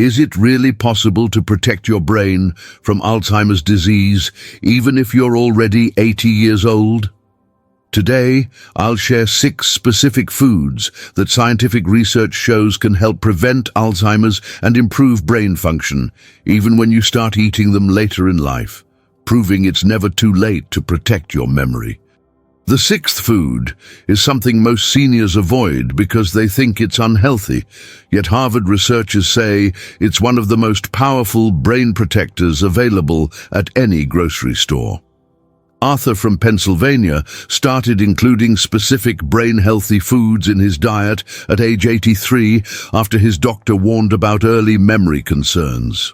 Is it really possible to protect your brain from Alzheimer's disease, even if you're already 80 years old? Today, I'll share 6 specific foods that scientific research shows can help prevent Alzheimer's and improve brain function, even when you start eating them later in life, proving it's never too late to protect your memory. The 6th food is something most seniors avoid because they think it's unhealthy, yet Harvard researchers say it's one of the most powerful brain protectors available at any grocery store. Arthur from Pennsylvania started including specific brain-healthy foods in his diet at age 83 after his doctor warned about early memory concerns.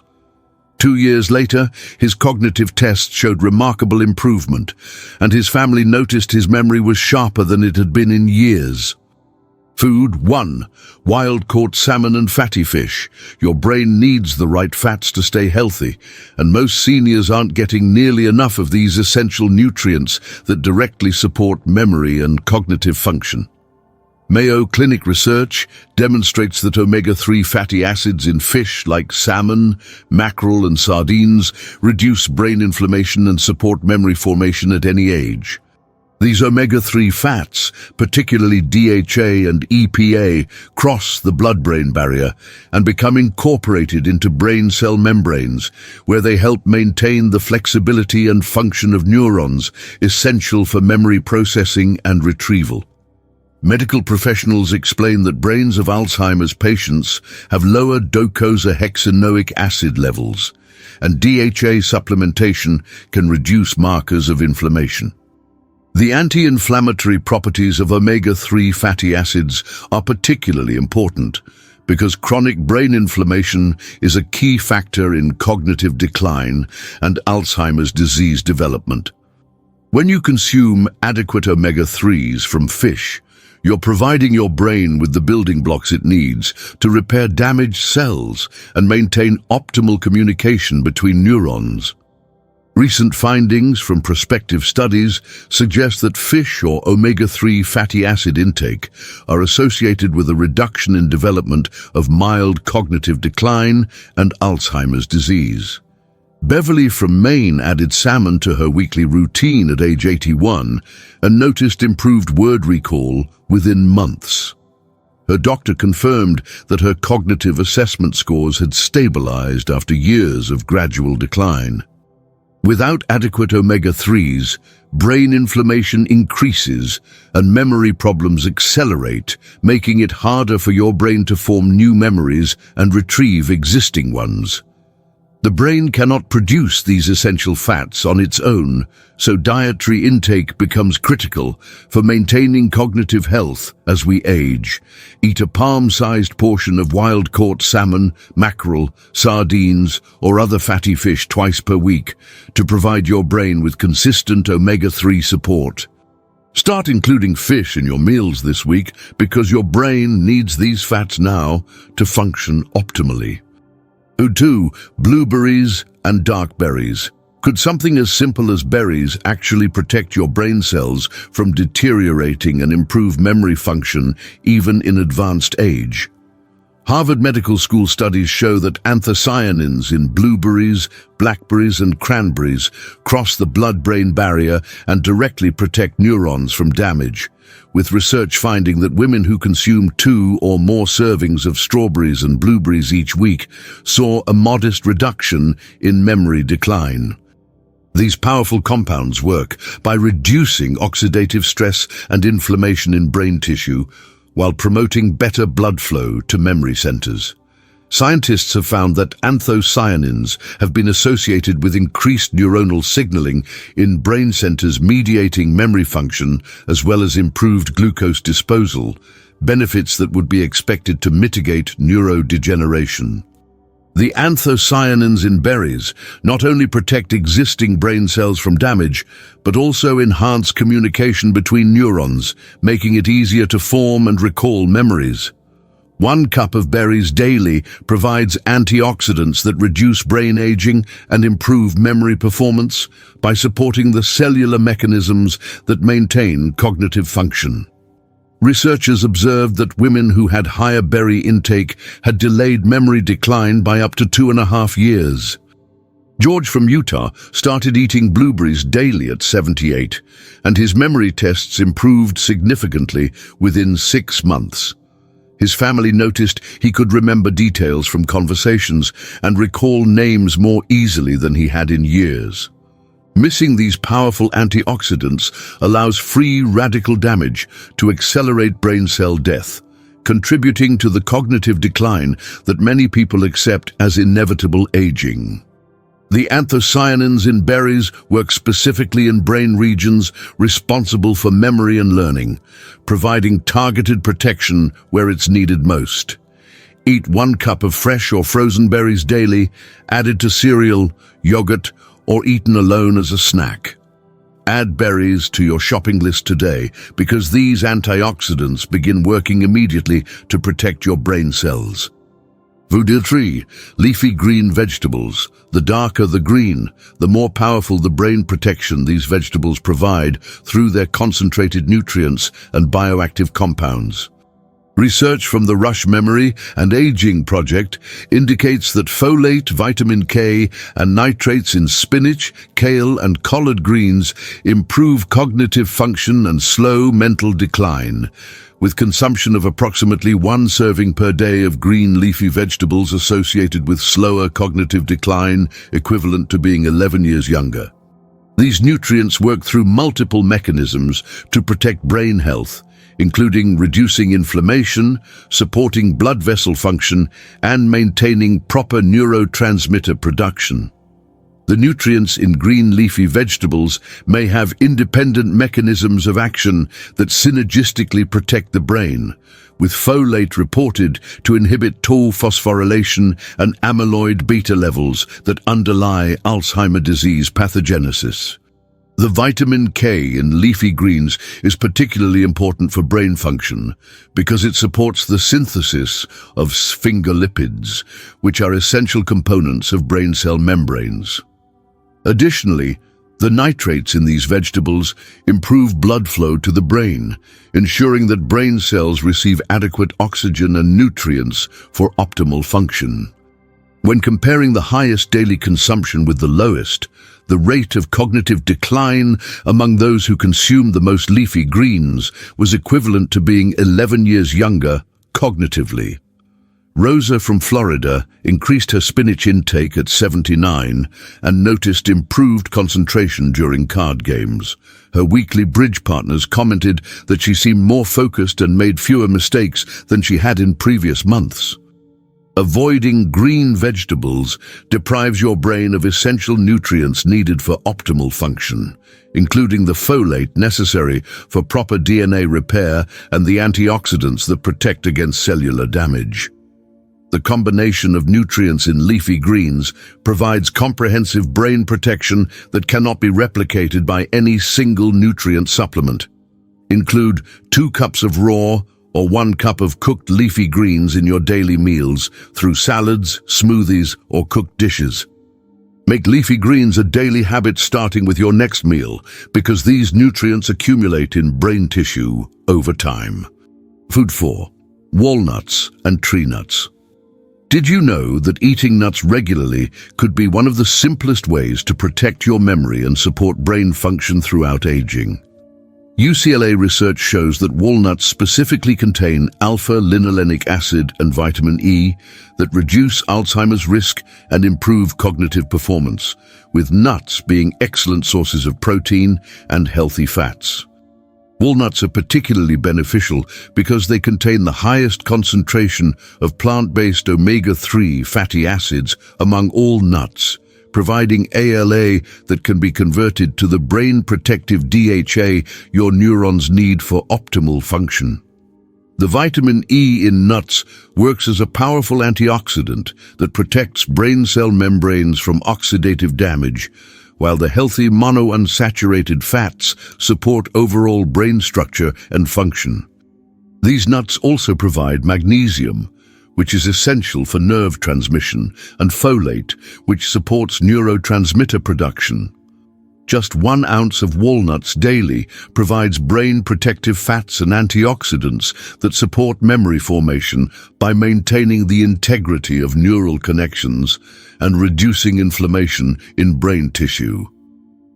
2 years later, his cognitive tests showed remarkable improvement, and his family noticed his memory was sharper than it had been in years. Food 1. Wild-caught salmon and fatty fish. Your brain needs the right fats to stay healthy, and most seniors aren't getting nearly enough of these essential nutrients that directly support memory and cognitive function. Mayo Clinic research demonstrates that omega-3 fatty acids in fish like salmon, mackerel, and sardines reduce brain inflammation and support memory formation at any age. These omega-3 fats, particularly DHA and EPA, cross the blood-brain barrier and become incorporated into brain cell membranes, where they help maintain the flexibility and function of neurons, essential for memory processing and retrieval. Medical professionals explain that brains of Alzheimer's patients have lower docosahexaenoic acid levels, and DHA supplementation can reduce markers of inflammation. The anti-inflammatory properties of omega-3 fatty acids are particularly important because chronic brain inflammation is a key factor in cognitive decline and Alzheimer's disease development. When you consume adequate omega-3s from fish, you're providing your brain with the building blocks it needs to repair damaged cells and maintain optimal communication between neurons. Recent findings from prospective studies suggest that fish or omega-3 fatty acid intake are associated with a reduction in development of mild cognitive decline and Alzheimer's disease. Beverly from Maine added salmon to her weekly routine at age 81 and noticed improved word recall within months. Her doctor confirmed that her cognitive assessment scores had stabilized after years of gradual decline. Without adequate omega-3s, brain inflammation increases and memory problems accelerate, making it harder for your brain to form new memories and retrieve existing ones. The brain cannot produce these essential fats on its own, so dietary intake becomes critical for maintaining cognitive health as we age. Eat a palm-sized portion of wild-caught salmon, mackerel, sardines, or other fatty fish twice per week to provide your brain with consistent omega-3 support. Start including fish in your meals this week because your brain needs these fats now to function optimally. 2. Blueberries and dark berries. Could something as simple as berries actually protect your brain cells from deteriorating and improve memory function even in advanced age? Harvard Medical School studies show that anthocyanins in blueberries, blackberries, and cranberries cross the blood-brain barrier and directly protect neurons from damage, with research finding that women who consume 2 or more servings of strawberries and blueberries each week saw a modest reduction in memory decline. These powerful compounds work by reducing oxidative stress and inflammation in brain tissue, while promoting better blood flow to memory centers. Scientists have found that anthocyanins have been associated with increased neuronal signaling in brain centers mediating memory function as well as improved glucose disposal, benefits that would be expected to mitigate neurodegeneration. The anthocyanins in berries not only protect existing brain cells from damage, but also enhance communication between neurons, making it easier to form and recall memories. 1 cup of berries daily provides antioxidants that reduce brain aging and improve memory performance by supporting the cellular mechanisms that maintain cognitive function. Researchers observed that women who had higher berry intake had delayed memory decline by up to 2.5 years. George from Utah started eating blueberries daily at 78, and his memory tests improved significantly within 6 months. His family noticed he could remember details from conversations and recall names more easily than he had in years. Missing these powerful antioxidants allows free radical damage to accelerate brain cell death, contributing to the cognitive decline that many people accept as inevitable aging. The anthocyanins in berries work specifically in brain regions responsible for memory and learning, providing targeted protection where it's needed most. Eat 1 cup of fresh or frozen berries daily, added to cereal, yogurt, or eaten alone as a snack. Add berries to your shopping list today because these antioxidants begin working immediately to protect your brain cells. Voodoo 3. Leafy green vegetables. The darker the green, the more powerful the brain protection these vegetables provide through their concentrated nutrients and bioactive compounds. Research from the Rush Memory and Aging Project indicates that folate, vitamin K, and nitrates in spinach, kale, and collard greens improve cognitive function and slow mental decline, with consumption of approximately 1 serving per day of green leafy vegetables associated with slower cognitive decline, equivalent to being 11 years younger. These nutrients work through multiple mechanisms to protect brain health, including reducing inflammation, supporting blood vessel function, and maintaining proper neurotransmitter production. The nutrients in green leafy vegetables may have independent mechanisms of action that synergistically protect the brain, with folate reported to inhibit tau phosphorylation and amyloid beta levels that underlie Alzheimer disease pathogenesis. The vitamin K in leafy greens is particularly important for brain function because it supports the synthesis of sphingolipids, which are essential components of brain cell membranes. Additionally, the nitrates in these vegetables improve blood flow to the brain, ensuring that brain cells receive adequate oxygen and nutrients for optimal function. When comparing the highest daily consumption with the lowest, the rate of cognitive decline among those who consumed the most leafy greens was equivalent to being 11 years younger cognitively. Rosa from Florida increased her spinach intake at 79 and noticed improved concentration during card games. Her weekly bridge partners commented that she seemed more focused and made fewer mistakes than she had in previous months. Avoiding green vegetables deprives your brain of essential nutrients needed for optimal function, including the folate necessary for proper DNA repair and the antioxidants that protect against cellular damage. The combination of nutrients in leafy greens provides comprehensive brain protection that cannot be replicated by any single nutrient supplement. Include 2 cups of raw or 1 cup of cooked leafy greens in your daily meals through salads, smoothies, or cooked dishes. Make leafy greens a daily habit starting with your next meal because these nutrients accumulate in brain tissue over time. Food 4. Walnuts and tree nuts. Did you know that eating nuts regularly could be one of the simplest ways to protect your memory and support brain function throughout aging? UCLA research shows that walnuts specifically contain alpha-linolenic acid and vitamin E that reduce Alzheimer's risk and improve cognitive performance, with nuts being excellent sources of protein and healthy fats. Walnuts are particularly beneficial because they contain the highest concentration of plant-based omega-3 fatty acids among all nuts, providing ALA that can be converted to the brain-protective DHA your neurons need for optimal function. The vitamin E in nuts works as a powerful antioxidant that protects brain cell membranes from oxidative damage, while the healthy monounsaturated fats support overall brain structure and function. These nuts also provide magnesium, which is essential for nerve transmission, and folate, which supports neurotransmitter production. Just 1 ounce of walnuts daily provides brain protective fats and antioxidants that support memory formation by maintaining the integrity of neural connections and reducing inflammation in brain tissue.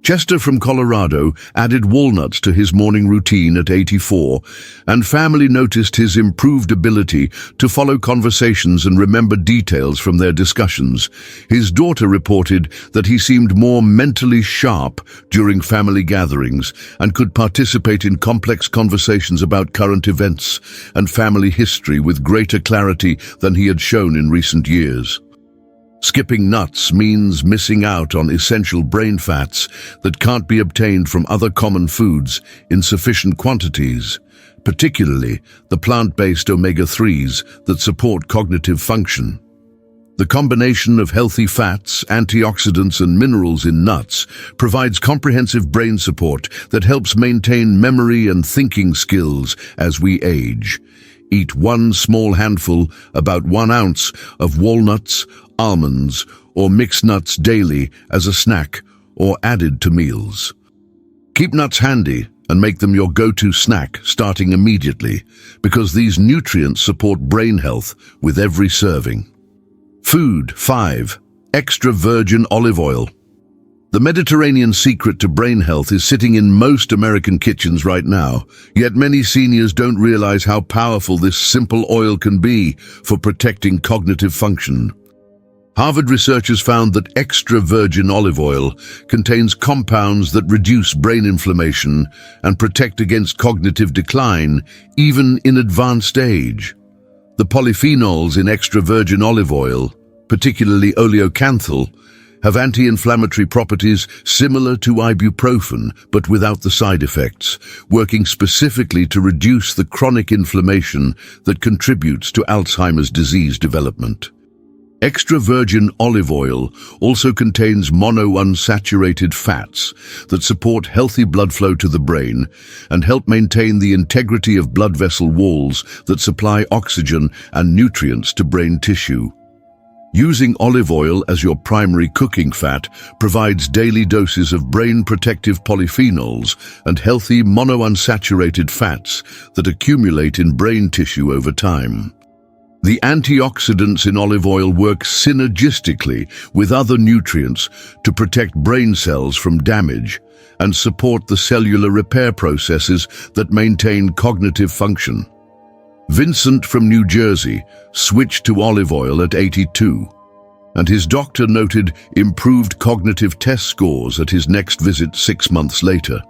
Chester from Colorado added walnuts to his morning routine at 84, and family noticed his improved ability to follow conversations and remember details from their discussions. His daughter reported that he seemed more mentally sharp during family gatherings and could participate in complex conversations about current events and family history with greater clarity than he had shown in recent years. Skipping nuts means missing out on essential brain fats that can't be obtained from other common foods in sufficient quantities, particularly the plant-based omega-3s that support cognitive function. The combination of healthy fats, antioxidants, and minerals in nuts provides comprehensive brain support that helps maintain memory and thinking skills as we age. Eat 1 small handful, about 1 ounce, of walnuts, almonds, or mixed nuts daily as a snack or added to meals. Keep nuts handy and make them your go-to snack starting immediately, because these nutrients support brain health with every serving. Food 5. Extra virgin olive oil. The Mediterranean secret to brain health is sitting in most American kitchens right now, yet many seniors don't realize how powerful this simple oil can be for protecting cognitive function. Harvard researchers found that extra virgin olive oil contains compounds that reduce brain inflammation and protect against cognitive decline, even in advanced age. The polyphenols in extra virgin olive oil, particularly oleocanthal, have anti-inflammatory properties similar to ibuprofen, but without the side effects, working specifically to reduce the chronic inflammation that contributes to Alzheimer's disease development. Extra virgin olive oil also contains monounsaturated fats that support healthy blood flow to the brain and help maintain the integrity of blood vessel walls that supply oxygen and nutrients to brain tissue. Using olive oil as your primary cooking fat provides daily doses of brain-protective polyphenols and healthy monounsaturated fats that accumulate in brain tissue over time. The antioxidants in olive oil work synergistically with other nutrients to protect brain cells from damage and support the cellular repair processes that maintain cognitive function. Vincent from New Jersey switched to olive oil at 82, and his doctor noted improved cognitive test scores at his next visit 6 months later.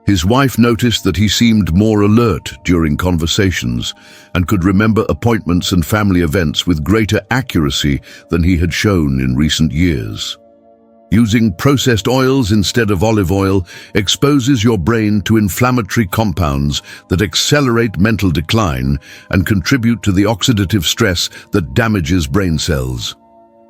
His wife noticed that he seemed more alert during conversations and could remember appointments and family events with greater accuracy than he had shown in recent years. Using processed oils instead of olive oil exposes your brain to inflammatory compounds that accelerate mental decline and contribute to the oxidative stress that damages brain cells.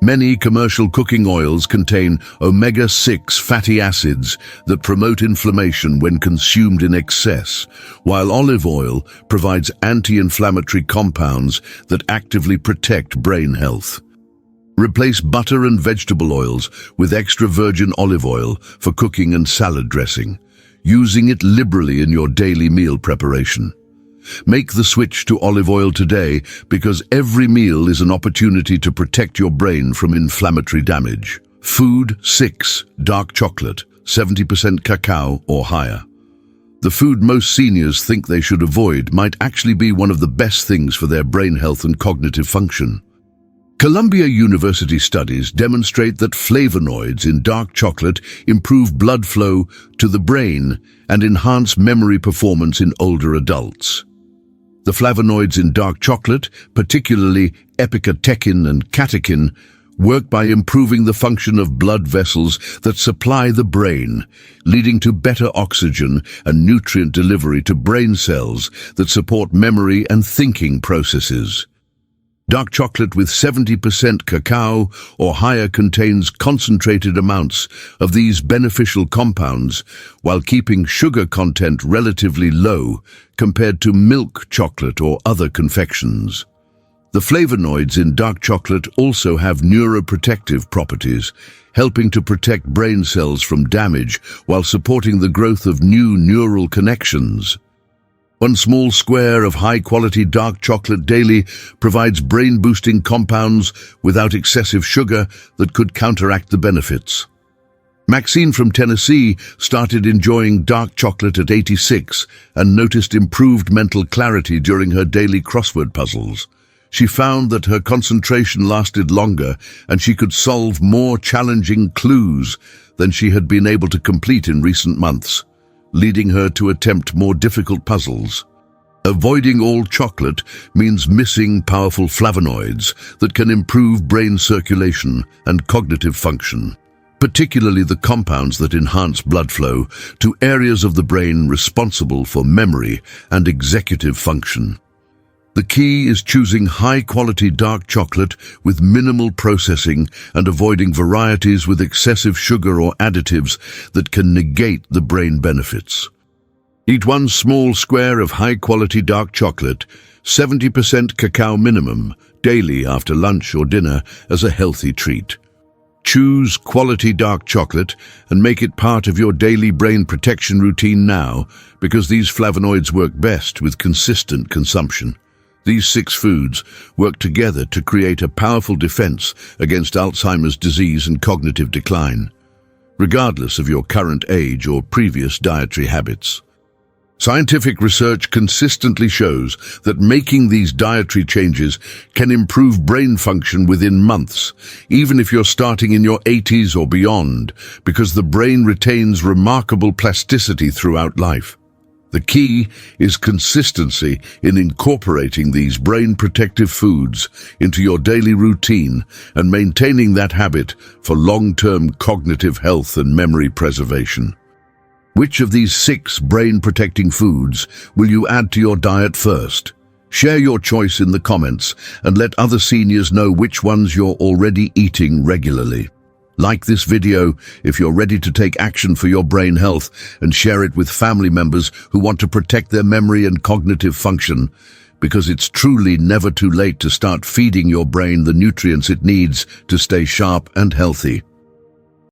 Many commercial cooking oils contain omega-6 fatty acids that promote inflammation when consumed in excess, while olive oil provides anti-inflammatory compounds that actively protect brain health. Replace butter and vegetable oils with extra virgin olive oil for cooking and salad dressing, using it liberally in your daily meal preparation. Make the switch to olive oil today, because every meal is an opportunity to protect your brain from inflammatory damage. Food 6. Dark chocolate, 70% cacao or higher. The food most seniors think they should avoid might actually be one of the best things for their brain health and cognitive function. Columbia University studies demonstrate that flavonoids in dark chocolate improve blood flow to the brain and enhance memory performance in older adults. The flavonoids in dark chocolate, particularly epicatechin and catechin, work by improving the function of blood vessels that supply the brain, leading to better oxygen and nutrient delivery to brain cells that support memory and thinking processes. Dark chocolate with 70% cacao or higher contains concentrated amounts of these beneficial compounds, while keeping sugar content relatively low compared to milk chocolate or other confections. The flavonoids in dark chocolate also have neuroprotective properties, helping to protect brain cells from damage while supporting the growth of new neural connections. One small square of high-quality dark chocolate daily provides brain-boosting compounds without excessive sugar that could counteract the benefits. Maxine from Tennessee started enjoying dark chocolate at 86 and noticed improved mental clarity during her daily crossword puzzles. She found that her concentration lasted longer and she could solve more challenging clues than she had been able to complete in recent months, leading her to attempt more difficult puzzles. Avoiding all chocolate means missing powerful flavonoids that can improve brain circulation and cognitive function, particularly the compounds that enhance blood flow to areas of the brain responsible for memory and executive function. The key is choosing high-quality dark chocolate with minimal processing and avoiding varieties with excessive sugar or additives that can negate the brain benefits. Eat one small square of high-quality dark chocolate, 70% cacao minimum, daily after lunch or dinner as a healthy treat. Choose quality dark chocolate and make it part of your daily brain protection routine now, because these flavonoids work best with consistent consumption. These 6 foods work together to create a powerful defense against Alzheimer's disease and cognitive decline, regardless of your current age or previous dietary habits. Scientific research consistently shows that making these dietary changes can improve brain function within months, even if you're starting in your 80s or beyond, because the brain retains remarkable plasticity throughout life. The key is consistency in incorporating these brain-protective foods into your daily routine and maintaining that habit for long-term cognitive health and memory preservation. Which of these 6 brain-protecting foods will you add to your diet first? Share your choice in the comments and let other seniors know which ones you're already eating regularly. Like this video if you're ready to take action for your brain health, and share it with family members who want to protect their memory and cognitive function, because it's truly never too late to start feeding your brain the nutrients it needs to stay sharp and healthy.